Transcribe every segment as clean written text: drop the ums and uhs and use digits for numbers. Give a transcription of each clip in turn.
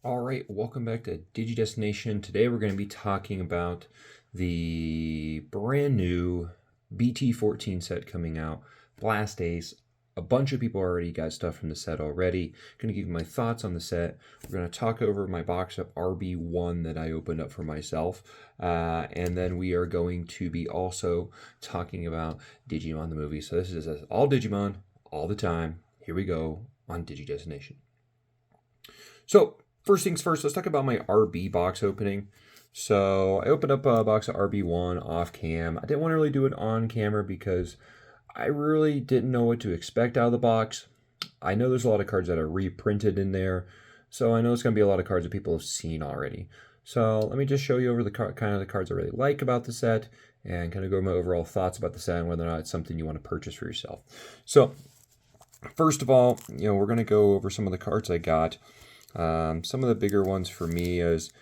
All right, welcome back to DigiDestination. Today we're going to be talking about the brand new BT14 set coming out, Blast Ace. A bunch of people already got stuff from the set already. Going to give you my thoughts on the set. We're going to talk over my box of RB01 that I opened up for myself. And then we are going to be also talking about Digimon the movie. So this is all Digimon, all the time. Here we go on DigiDestination. So, first things first, let's talk about my RB box opening. So I opened up a box of RB1 off cam. I didn't want to really do it on camera because I really didn't know what to expect out of the box. I know there's a lot of cards that are reprinted in there, so I know it's going to be a lot of cards that people have seen already. So let me just show you over the kind of the cards I really like about the set and kind of go over my overall thoughts about the set and whether or not it's something you want to purchase for yourself. So first of all, we're going to go over some of the cards I got. Some of the bigger ones for me is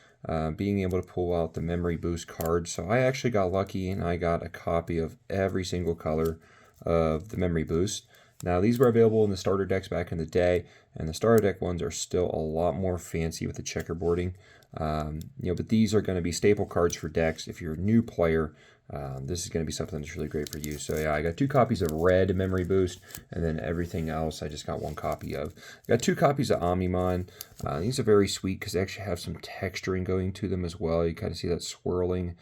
being able to pull out the memory boost cards. So I actually got lucky and I got a copy of every single color of the memory boost. Now these were available in the starter decks back in the day, and the starter deck ones are still a lot more fancy with the checkerboarding. But these are going to be staple cards for decks. If you're a new player, this is going to be something that's really great for you. So yeah, I got 2 copies of red memory boost, and then everything else I just got 1 copy of. I got 2 copies of Omnimon. These are very sweet because they actually have some texturing going to them as well. You kind of see that swirling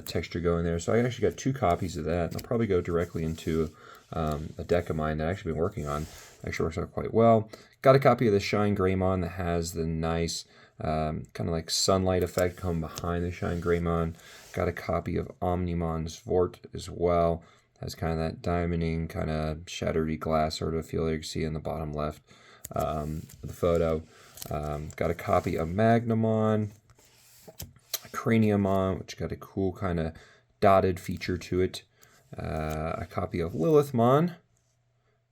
texture going there. So I actually got 2 copies of that, and they'll probably go directly into a deck of mine that I've actually been working on. Actually works out quite well. Got a copy of the Shine Greymon that has the nice kind of like sunlight effect coming behind the Shine Greymon. Got a copy of Omnimon's Vort as well. Has kind of that diamonding, kind of shattery glass sort of feel that you can see in the bottom left of the photo. Got a copy of Magnamon, Craniumon, which got a cool kind of dotted feature to it. A copy of Lilithmon,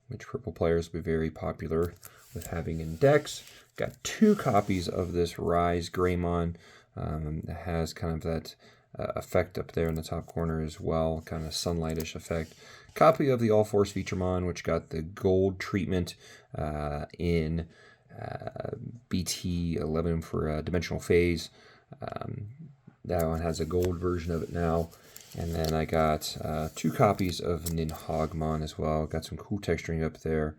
which purple players will be very popular with having in decks. Got 2 copies of this Rise Greymon. That has kind of that effect up there in the top corner as well, kind of sunlightish effect. Copy of the All Force Featuremon, which got the gold treatment in BT11 for Dimensional Phase. That one has a gold version of it now. And then I got 2 copies of Ninhogmon as well. Got some cool texturing up there.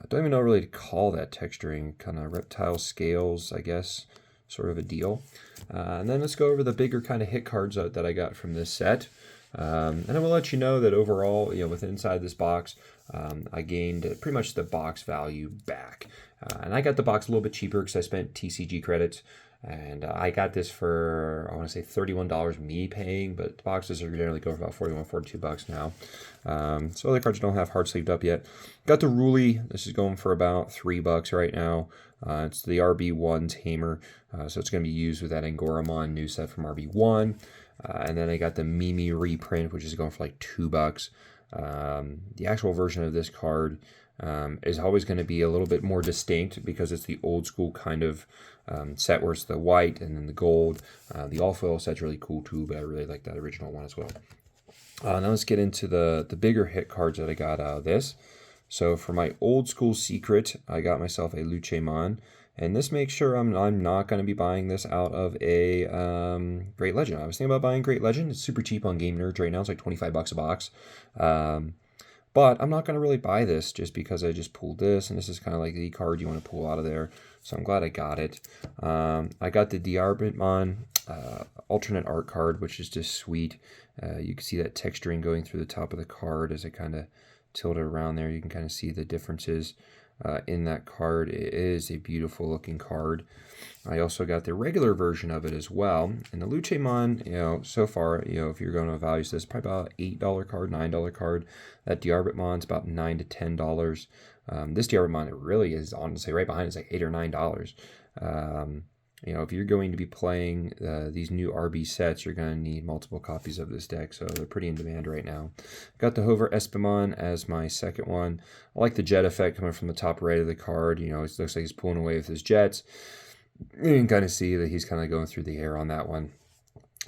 Don't even know really to call that texturing. Kind of reptile scales, I guess. Sort of a deal. And then let's go over the bigger kind of hit cards that I got from this set. And I will let you know that overall, with inside this box, I gained pretty much the box value back. And I got the box a little bit cheaper because I spent TCG credits. And I got this for, I want to say $31 me paying, but the boxes are generally going for about $41, $42 now. So other cards don't have hard sleeved up yet. Got the Ruli. This is going for about $3 right now. It's the RB1 Tamer, so it's going to be used with that Angoramon new set from RB1. And then I got the Mimi reprint, which is going for like $2. The actual version of this card is always going to be a little bit more distinct because it's the old school kind of set where it's the white and then the gold. The all foil set's really cool too, but I really like that original one as well. Now let's get into the bigger hit cards that I got out of this. So for my old school secret, I got myself a Lucemon, and this makes sure I'm not going to be buying this out of a Great Legend. I was thinking about buying Great Legend. It's super cheap on Game Nerds right now. It's like $25 a box. But I'm not going to really buy this just because I just pulled this, and this is kind of like the card you want to pull out of there. So I'm glad I got it. I got the RB01 alternate art card, which is just sweet. You can see that texturing going through the top of the card as I kind of tilt it around there. You can kind of see the differences in that card. It is a beautiful looking card. I also got the regular version of it as well. And the Lucemon, so far, if you're going to value this, probably about $8 card, $9 card. That Diarbimon's about $9 to $10. This Diarbimon, it really is honestly right behind. It's like $8 or $9. If you're going to be playing these new RB sets, you're going to need multiple copies of this deck, so they're pretty in demand right now. Got the Hover Espimon as my second one. I like the jet effect coming from the top right of the card. It looks like he's pulling away with his jets. You can kind of see that he's kind of going through the air on that one.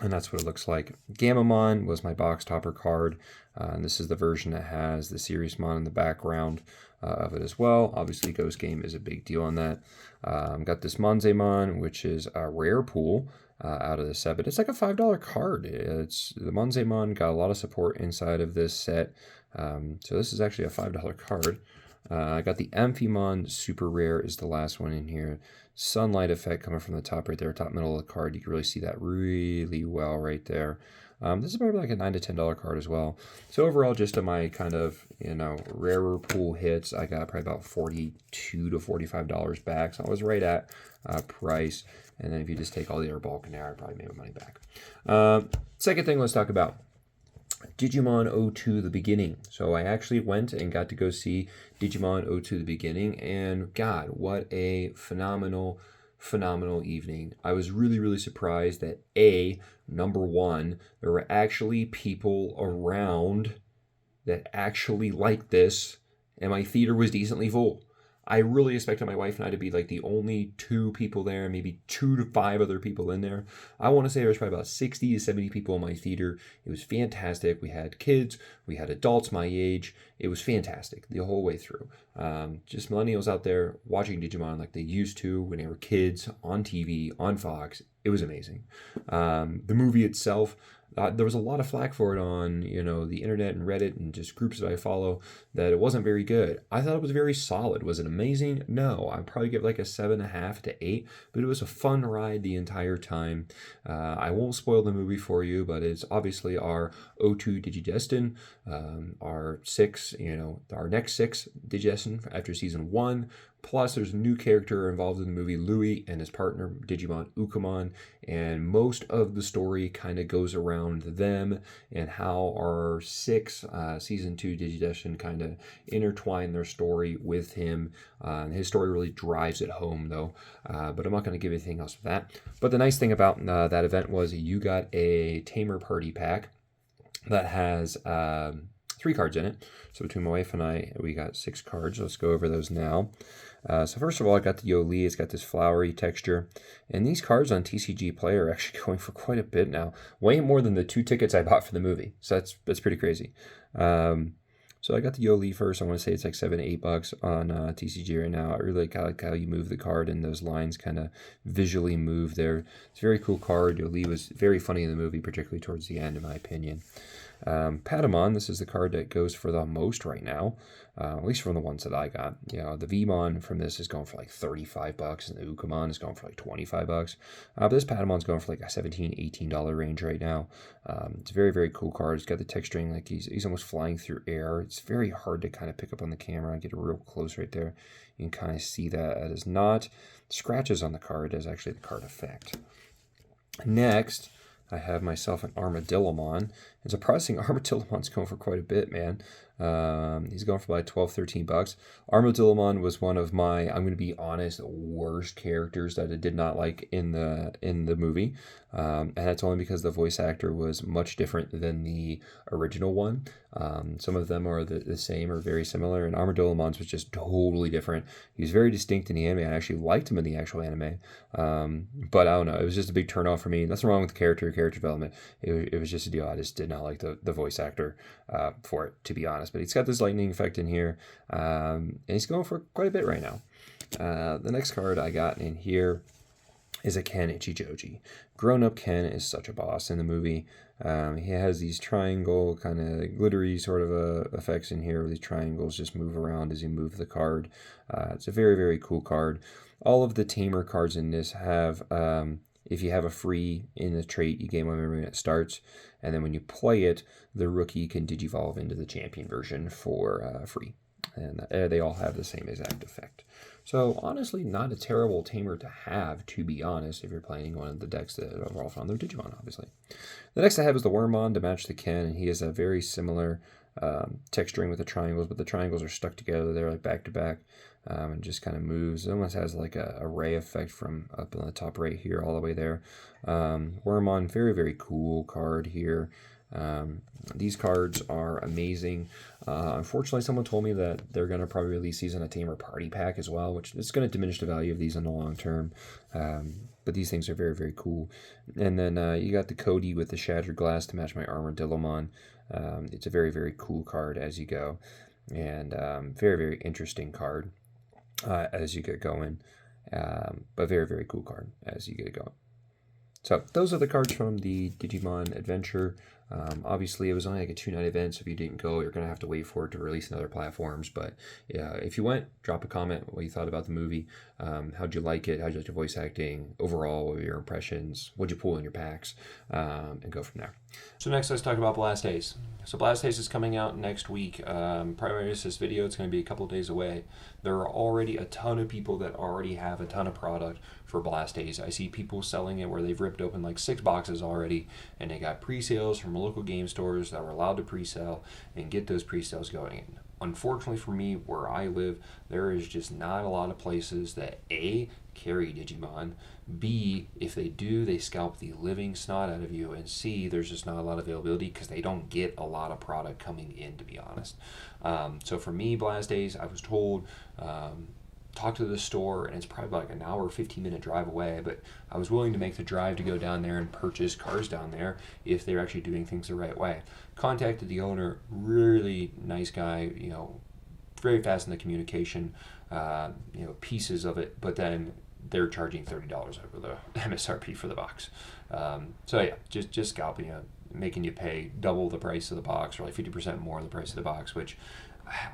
and that's what it looks like. Gamamon was my box topper card, and this is the version that has the Seriesmon in the background of it as well. Obviously, Ghost Game is a big deal on that. Got this Monzemon, which is a rare pool out of the set, but it's like a $5 card. It's the Monzemon got a lot of support inside of this set, so this is actually a $5 card. I got the Amphimon Super Rare is the last one in here. Sunlight effect coming from the top right there, top middle of the card. You can really see that really well right there. This is probably like a $9 to $10 card as well. So overall, just of my kind of, rarer pool hits, I got probably about $42 to $45 back. So I was right at price. And then if you just take all the other bulk in there, I probably made my money back. Second thing, let's talk about Digimon 02 The Beginning. So I actually went and got to go see Digimon 02 The Beginning, and God, what a phenomenal evening. I was really, really surprised that number one, there were actually people around that actually liked this, and my theater was decently full. I really expected my wife and I to be like the only 2 people there, maybe 2 to 5 other people in there. I want to say there was probably about 60 to 70 people in my theater. It was fantastic. We had kids, we had adults my age. It was fantastic the whole way through. Just millennials out there watching Digimon like they used to when they were kids on TV, on Fox. It was amazing. The movie itself, there was a lot of flack for it on, the internet and Reddit and just groups that I follow, that it wasn't very good. I thought it was very solid. Was it amazing? No. I'd probably give like a 7.5 to 8, but it was a fun ride the entire time. I won't spoil the movie for you, but it's obviously our O2 Digidestin, our 6, our next 6 Digidestin after season 1. Plus, there's a new character involved in the movie, Louis, and his partner, Digimon Ukamon, and most of the story kind of goes around them and how our 6 Season 2 Digidestin kind of intertwine their story with him. His story really drives it home, though, but I'm not going to give anything else with that. But the nice thing about that event was you got a Tamer Party Pack that has 3 cards in it. So between my wife and I, we got 6 cards. Let's go over those now. So first of all, I got the Yoli. It's got this flowery texture. And these cards on TCG Play are actually going for quite a bit now. Way more than the 2 tickets I bought for the movie. So that's pretty crazy. So I got the Yoli first. I want to say it's like $7 to $8 on TCG right now. I really like how you move the card and those lines kind of visually move there. It's a very cool card. Yoli was very funny in the movie, particularly towards the end, in my opinion. Patamon, this is the card that goes for the most right now, at least from the ones that I got. The Vmon from this is going for like $35, and the Ukamon is going for like $25. But this Patamon's going for like a $17, $18 range right now. It's a very, very cool card. It's got the texturing, like he's almost flying through air. It's very hard to kind of pick up on the camera. I get it real close right there. You can kind of see that it is not scratches on the card. It is actually the card effect. Next, I have myself an Armadillomon. And surprising, Armadillomon's going for quite a bit, man. He's going for like $12, $13. Armadillomon was one of my, I'm going to be honest, worst characters that I did not like in the movie. And that's only because the voice actor was much different than the original one. Some of them are the same or very similar, and Armadillomon's was just totally different. He was very distinct in the anime. I actually liked him in the actual anime. But I don't know, it was just a big turnoff for me. Nothing wrong with the character development. It was just a deal. I just did not like the voice actor for it, to be honest. But he's got this lightning effect in here, and he's going for quite a bit right now. The next card I got in here is a Ken Ichijoji. Grown-up Ken is such a boss in the movie. He has these triangle kind of glittery sort of effects in here where these triangles just move around as you move the card. It's a very, very cool card. All of the Tamer cards in this have, if you have a free in the trait, you gain 1 memory when it starts. And then when you play it, the rookie can digivolve into the champion version for free. And they all have the same exact effect. So honestly, not a terrible Tamer to have, to be honest, if you're playing one of the decks that are all from their Digimon, obviously. The next I have is the Wormmon to match the Ken, and he has a very similar texturing with the triangles, but the triangles are stuck together. They're like back to back, and just kind of moves. It almost has like a ray effect from up on the top right here all the way there. Wormmon, very, very cool card here. These cards are amazing. Unfortunately, someone told me that they're going to probably release these in a Tamer Party Pack as well, which is going to diminish the value of these in the long term. But these things are very, very cool. And then you got the Cody with the Shattered Glass to match my Armadillomon. It's a very, very cool card as you go. And very, very interesting card as you get going. But very, very cool card as you get going. So those are the cards from the Digimon Adventure. Obviously, it was only like a 2-night event, so if you didn't go, you're going to have to wait for it to release on other platforms. But yeah, if you went, drop a comment what you thought about the movie. How'd you like it? How'd you like the voice acting? Overall, what were your impressions? What'd you pull in your packs? And go from there. So next, let's talk about Blast Ace. So Blast Ace is coming out next week. Prior to this video, it's going to be a couple days away. There are already a ton of people that already have a ton of product for Blast Ace. I see people selling it where they've ripped open like 6 boxes already, and they got pre-sales from local game stores that were allowed to pre-sale and get those pre-sales going. Unfortunately for me, where I live, there is just not a lot of places that A, carry Digimon, B, if they do, they scalp the living snot out of you, and C, there's just not a lot of availability because they don't get a lot of product coming in, to be honest. So for me, Blast Ace, I was told, talk to the store, and it's probably like an hour, 15-minute drive away, but I was willing to make the drive to go down there and purchase cars down there if they're actually doing things the right way. Contacted the owner, really nice guy, very fast in the communication, pieces of it, but then they're charging $30 over the MSRP for the box. So yeah, just scalping you, making you pay double the price of the box, or like 50% more the price of the box, which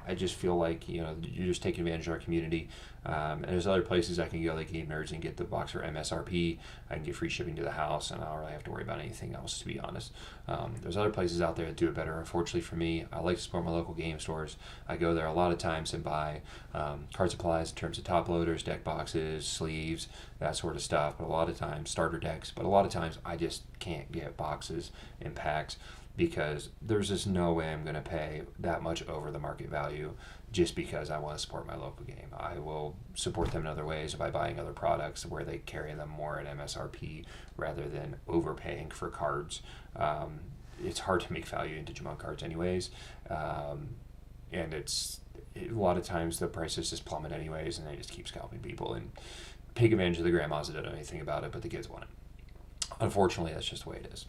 I just feel like you're just taking advantage of our community. And there's other places I can go, like Game Nerds, and get the box for MSRP. I can get free shipping to the house, and I don't really have to worry about anything else, to be honest. There's other places out there that do it better. Unfortunately for me, I like to support my local game stores. I go there a lot of times and buy card supplies in terms of top loaders, deck boxes, sleeves, that sort of stuff. But a lot of times, starter decks. But a lot of times, I just can't get boxes and packs, because there's just no way I'm going to pay that much over the market value just because I want to support my local game. I will support them in other ways by buying other products where they carry them more at MSRP rather than overpaying for cards. It's hard to make value in Digimon cards anyways, and a lot of times the prices just plummet anyways, and they just keep scalping people and take advantage of the grandmas that don't know anything about it, but the kids want it. Unfortunately, that's just the way it is.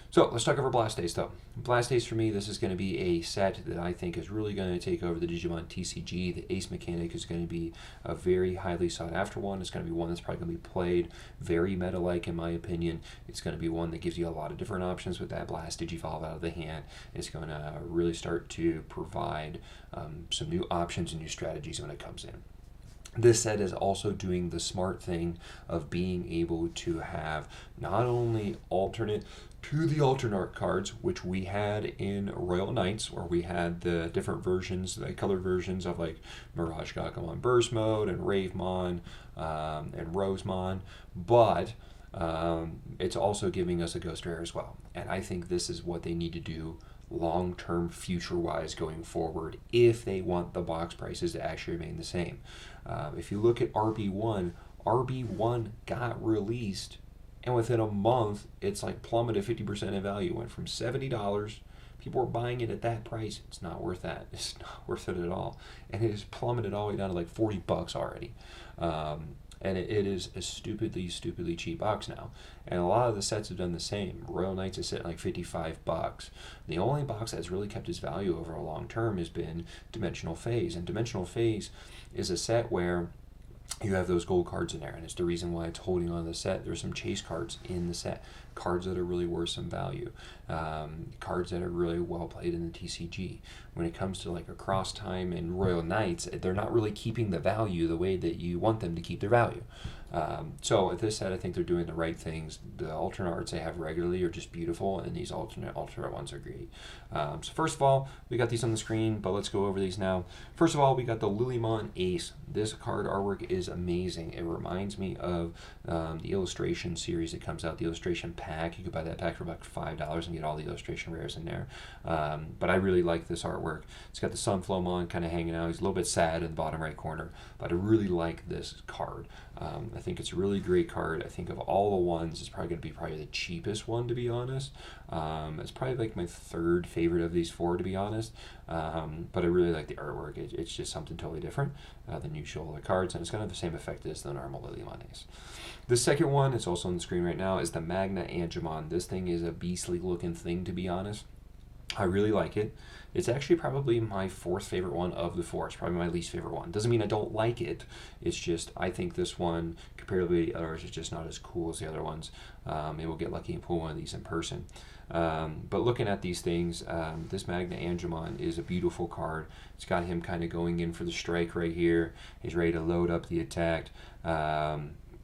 So let's talk over Blast Ace, though. Blast Ace, for me, this is going to be a set that I think is really going to take over the Digimon TCG. The Ace mechanic is going to be a very highly sought after one. It's going to be one that's probably going to be played very meta-like, in my opinion. It's going to be one that gives you a lot of different options with that Blast Digivolve out of the hand. It's going to really start to provide some new options and new strategies when it comes in. This set is also doing the smart thing of being able to have not only alternate to the alternate cards, which we had in Royal Knights, where we had the different versions, the colored versions of like Mirage Gakamon Burst Mode and Ravemon and Rosemon, but it's also giving us a Ghost Rare as well. And I think this is what they need to do long-term, future-wise going forward if they want the box prices to actually remain the same. If you look at RB01, RB1 got released, and within a month, it's like plummeted 50% in value. Went from $70, people were buying it at that price. It's not worth that. It's not worth it at all. And it has plummeted all the way down to like $40 already. And it is a stupidly cheap box now. And a lot of the sets have done the same. Royal Knights is sitting like $55. The only box that's really kept its value over a long term has been Dimensional Phase. And Dimensional Phase is a set where you have those gold cards in there, and it's the reason why it's holding on to the set. There's some chase cards in the set, cards that are really worth some value, cards that are really well played in the TCG. When it comes to like Across Time and Royal Knights, they're not really keeping the value the way that you want them to keep their value. So at this set, I think they're doing the right things. The alternate arts they have regularly are just beautiful, and these alternate ones are great. So first of all, we got these on the screen, but let's go over these now. First of all, we got the Lilymon Ace. This card artwork is amazing. It reminds me of the illustration series that comes out, the illustration pack. You could buy that pack for about $5 and get all the illustration rares in there. But I really like this artwork. It's got the Sunflowmon kind of hanging out. He's a little bit sad in the bottom right corner, but I really like this card. I think it's a really great card. I think of all the ones, it's probably going to be probably the cheapest one, to be honest. It's probably like my third favorite of these four, to be honest. But I really like the artwork. It's just something totally different than usual the cards, and it's going to have the same effect as the normal Digimon Ace. The second one, it's also on the screen right now, is the Magna Angemon. This thing is a beastly looking thing, to be honest. I really like it. It's actually probably my fourth favorite one of the four. It's probably my least favorite one. Doesn't mean I don't like it. It's just I think this one, comparatively to the others, is just not as cool as the other ones. Maybe we'll get lucky and pull one of these in person. But looking at these things, this Magna Angemon is a beautiful card. It's got him kind of going in for the strike right here. He's ready to load up the attack.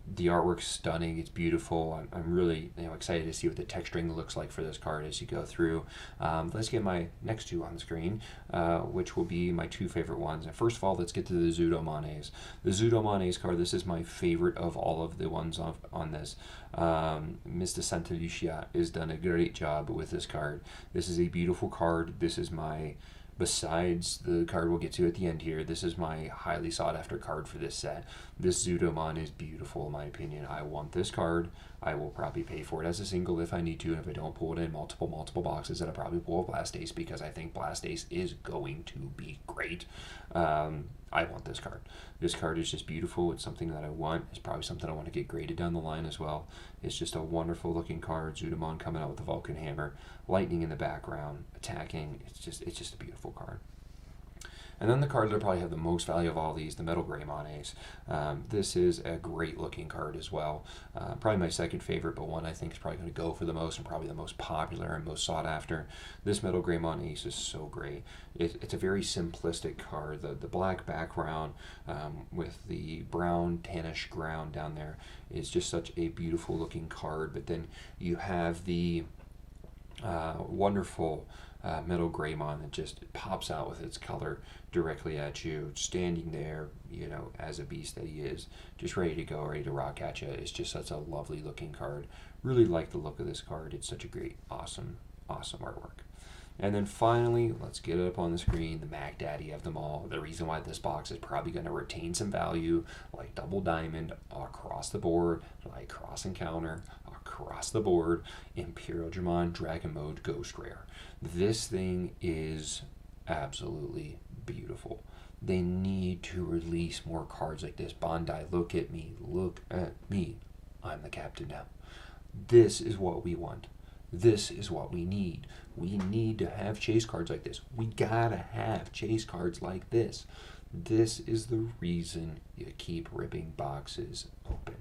The artwork's stunning. It's beautiful. I'm really excited to see what the texturing looks like for this card as you go through. Let's get my next two on screen, which will be my two favorite ones. And first of all, let's get to the Zudomon Ace. The Zudomon Ace card, this is my favorite of all of the ones on this. Mr. Santa Lucia has done a great job with this card. This is a beautiful card. This is my... Besides the card we'll get to at the end here, this is my highly sought after card for this set. This Zudomon is beautiful in my opinion. I want this card. I will probably pay for it as a single if I need to, and if I don't pull it in multiple boxes, then I'll probably pull a Blast Ace because I think Blast Ace is going to be great. I want this card. This card is just beautiful. It's something that I want. It's probably something I want to get graded down the line as well. It's just a wonderful looking card. Zudomon coming out with the Vulcan Hammer, lightning in the background, attacking. It's just a beautiful card. And then the card that probably have the most value of all these, the Metal Greymon Ace. This is a great looking card as well. Probably my second favorite, but one I think is probably going to go for the most and probably the most popular and most sought after. This Metal Greymon Ace is so great. It's a very simplistic card. The black background with the brown tannish ground down there is just such a beautiful looking card. But then you have the wonderful Metal Greymon that just pops out with its color directly at you, standing there, as a beast that he is, just ready to go, ready to rock at you. It's just such a lovely looking card. Really like the look of this card. It's such a great, awesome artwork. And then finally, let's get it up on the screen, the Mac Daddy of them all. The reason why this box is probably going to retain some value, like Double Diamond across the board, like Cross Encounter across the board, Imperial Dramon Dragon Mode Ghost Rare. This thing is absolutely beautiful. They need to release more cards like this. Bandai, look at me. Look at me. I'm the captain now. This is what we want. This is what we need. We need to have chase cards like this. We gotta have chase cards like this. This is the reason you keep ripping boxes open.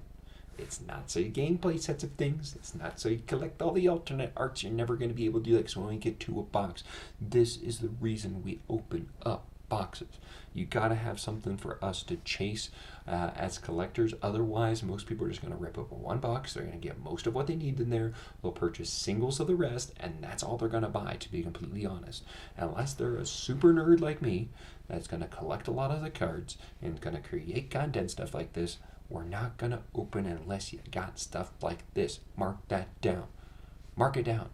It's not so you gameplay sets of things. It's not so you collect all the alternate arts. You're never going to be able to do that because we only get 2 a box. This is the reason we open up boxes. You got to have something for us to chase as collectors. Otherwise, most people are just going to rip open one box. They're going to get most of what they need in there. They'll purchase singles of the rest, and that's all they're going to buy, to be completely honest. Unless they're a super nerd like me that's going to collect a lot of the cards and going to create content stuff like this, we're not going to open unless you got stuff like this. Mark that down. Mark it down.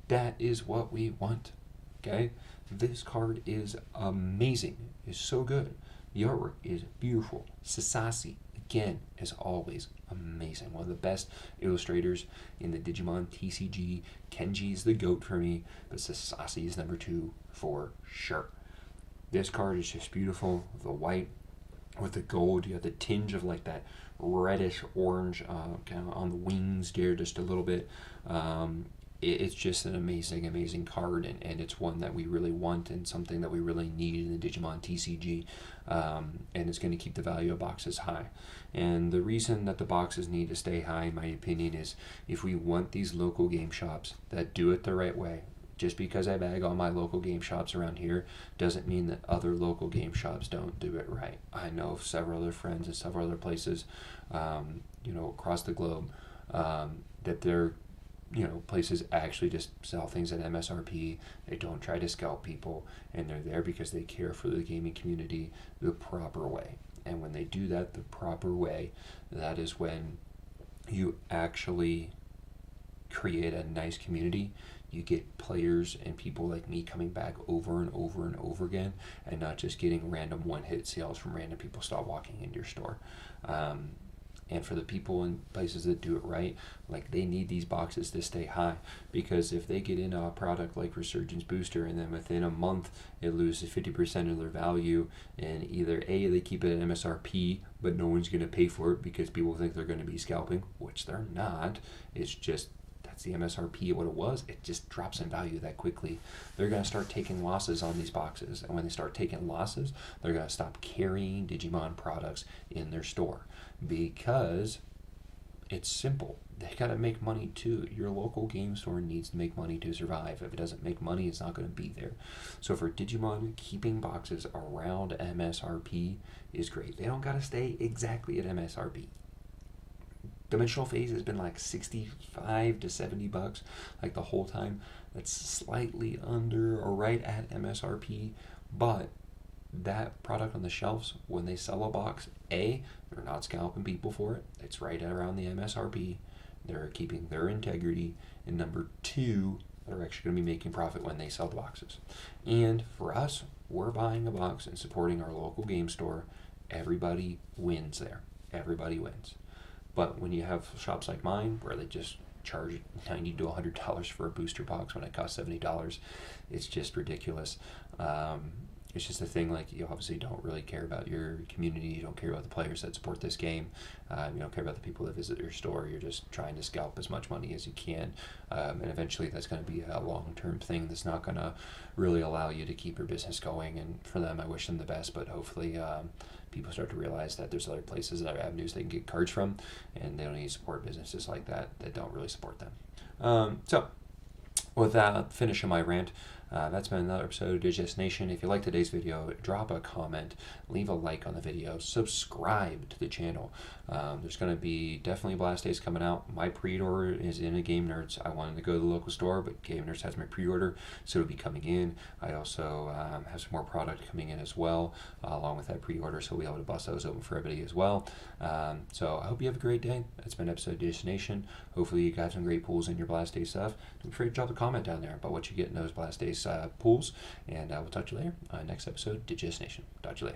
That is what we want. Okay? This card is amazing. It's so good. The artwork is beautiful. Sasasi, again, as always, amazing. One of the best illustrators in the Digimon TCG. Kenji's the GOAT for me, but Sasasi is number 2 for sure. This card is just beautiful. The white with the gold, you have the tinge of like that reddish orange kind of on the wings there just a little bit. It's just an amazing card, and it's one that we really want and something that we really need in the Digimon TCG, and it's going to keep the value of boxes high. And the reason that the boxes need to stay high, in my opinion, is if we want these local game shops that do it the right way. Just because I bag all my local game shops around here doesn't mean that other local game shops don't do it right. I know of several other friends in several other places, across the globe, that their places actually just sell things at MSRP. They don't try to scalp people, and they're there because they care for the gaming community the proper way. And when they do that the proper way, that is when you actually create a nice community. You get players and people like me coming back over and over and over again, and not just getting random one-hit sales from random people stop walking into your store. And for the people in places that do it right, like, they need these boxes to stay high, because if they get into a product like Resurgence Booster and then within a month it loses 50% of their value, and either A, they keep it at MSRP but no one's going to pay for it because people think they're going to be scalping, which they're not. It's just that's the MSRP of what it was. It just drops in value that quickly. They're going to start taking losses on these boxes, and when they start taking losses, they're going to stop carrying Digimon products in their store, because it's simple. They got to make money too. Your local game store needs to make money to survive. If it doesn't make money, it's not going to be there. So for Digimon, keeping boxes around MSRP is great. They don't got to stay exactly at MSRP. Dimensional Phase has been like 65 to 70 bucks like the whole time. That's slightly under or right at MSRP, but that product on the shelves, when they sell a box, A, they're not scalping people for it. It's right around the MSRP. They're keeping their integrity. And number two, they're actually going to be making profit when they sell the boxes. And for us, we're buying a box and supporting our local game store. Everybody wins there. Everybody wins. But when you have shops like mine where they just charge $90 to $100 for a booster box when it costs $70, it's just ridiculous. It's just a thing, like, you obviously don't really care about your community. You don't care about the players that support this game. You don't care about the people that visit your store. You're just trying to scalp as much money as you can. And eventually that's going to be a long-term thing that's not going to really allow you to keep your business going. And for them, I wish them the best, but hopefully people start to realize that there's other places and other avenues they can get cards from, and they don't need to support businesses like that don't really support them. So with that, finishing my rant, that's been another episode of Digest Nation. If you like today's video, drop a comment, leave a like on the video, subscribe to the channel. There's going to be definitely Blast Days coming out. My pre-order is in a Game Nerds. I wanted to go to the local store, but Game Nerds has my pre-order, so it'll be coming in. I also have some more product coming in as well, along with that pre-order, so we'll be able to bust those open for everybody as well. So I hope you have a great day. That's been an episode of Digest Nation. Hopefully you got some great pulls in your Blast Day stuff. Don't be afraid to drop a comment down there about what you get in those Blast Days pools, and we'll talk to you later on next episode, Digest Nation. Talk to you later.